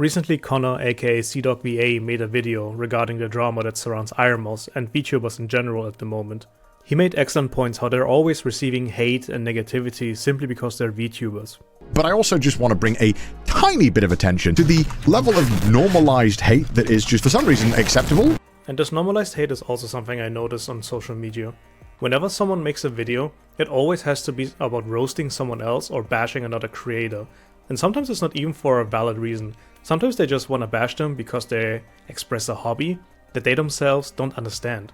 Recently, Connor, aka CDawgVA, made a video regarding the drama that surrounds Ironmouse and VTubers in general at the moment. He made excellent points how they're always receiving hate and negativity simply because they're VTubers. But I also just want to bring a tiny bit of attention to the level of normalized hate that is just for some reason acceptable. And this normalized hate is also something I notice on social media. Whenever someone makes a video, it always has to be about roasting someone else or bashing another creator. And sometimes it's not even for a valid reason. Sometimes they just want to bash them because they express a hobby that they themselves don't understand.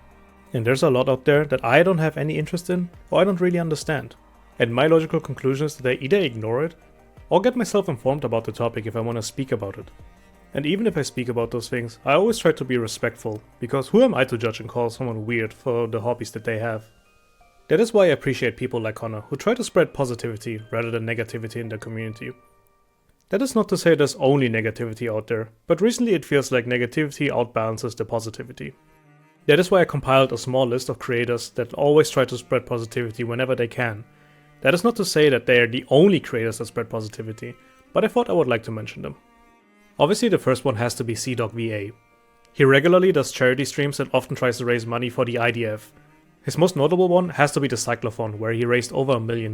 And there's a lot out there that I don't have any interest in or I don't really understand. And my logical conclusion is that I either ignore it or get myself informed about the topic if I want to speak about it. And even if I speak about those things, I always try to be respectful, because who am I to judge and call someone weird for the hobbies that they have? That is why I appreciate people like Connor, who try to spread positivity rather than negativity in the community. That is not to say there's only negativity out there, but recently it feels like negativity outbalances the positivity. That is why I compiled a small list of creators that always try to spread positivity whenever they can. That is not to say that they are the only creators that spread positivity, but I thought I would like to mention them. Obviously the first one has to be CDawgVA. He regularly does charity streams and often tries to raise money for the IDF. His most notable one has to be the Cyclothon, where he raised over $1 million.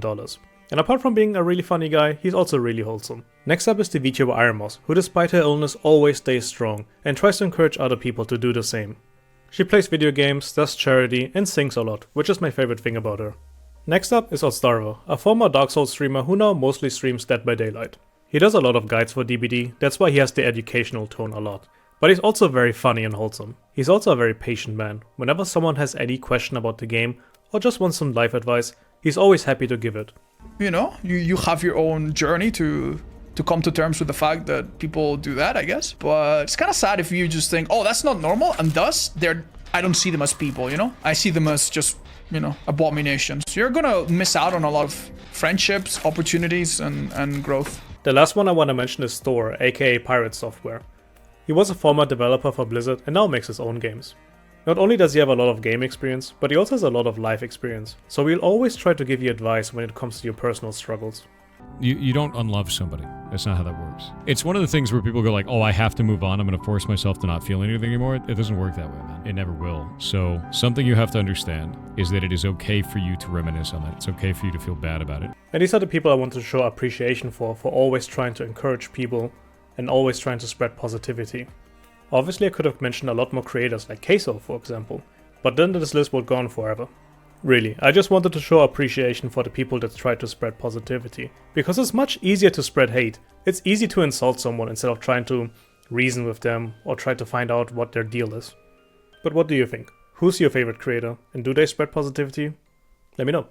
And apart from being a really funny guy, he's also really wholesome. Next up is the VTuber Ironmouse, who despite her illness always stays strong and tries to encourage other people to do the same. She plays video games, does charity, and sings a lot, which is my favorite thing about her. Next up is Otzdarva, a former Dark Souls streamer who now mostly streams Dead by Daylight. He does a lot of guides for DBD, that's why he has the educational tone a lot. But he's also very funny and wholesome. He's also a very patient man. Whenever someone has any question about the game, or just wants some life advice, he's always happy to give it. You know, you have your own journey to come to terms with the fact that people do that, I guess. But it's kind of sad if you just think, oh, that's not normal, and thus, I don't see them as people, you know? I see them as just, you know, abominations. You're gonna miss out on a lot of friendships, opportunities, and growth. The last one I want to mention is Thor, aka PirateSoftware. He was a former developer for Blizzard and now makes his own games. Not only does he have a lot of game experience, but he also has a lot of life experience, so we'll always try to give you advice when it comes to your personal struggles. You don't unlove somebody. That's not how that works. It's one of the things where people go like, oh, I have to move on. I'm going to force myself to not feel anything anymore. It doesn't work that way, man. It never will. So something you have to understand is that it is okay for you to reminisce on that. It's okay for you to feel bad about it. And these are the people I want to show appreciation for always trying to encourage people and always trying to spread positivity. Obviously I could have mentioned a lot more creators like Queso, for example, but then this list would go on forever. Really, I just wanted to show appreciation for the people that try to spread positivity, because it's much easier to spread hate. It's easy to insult someone instead of trying to reason with them or try to find out what their deal is. But what do you think? Who's your favorite creator, and do they spread positivity? Let me know.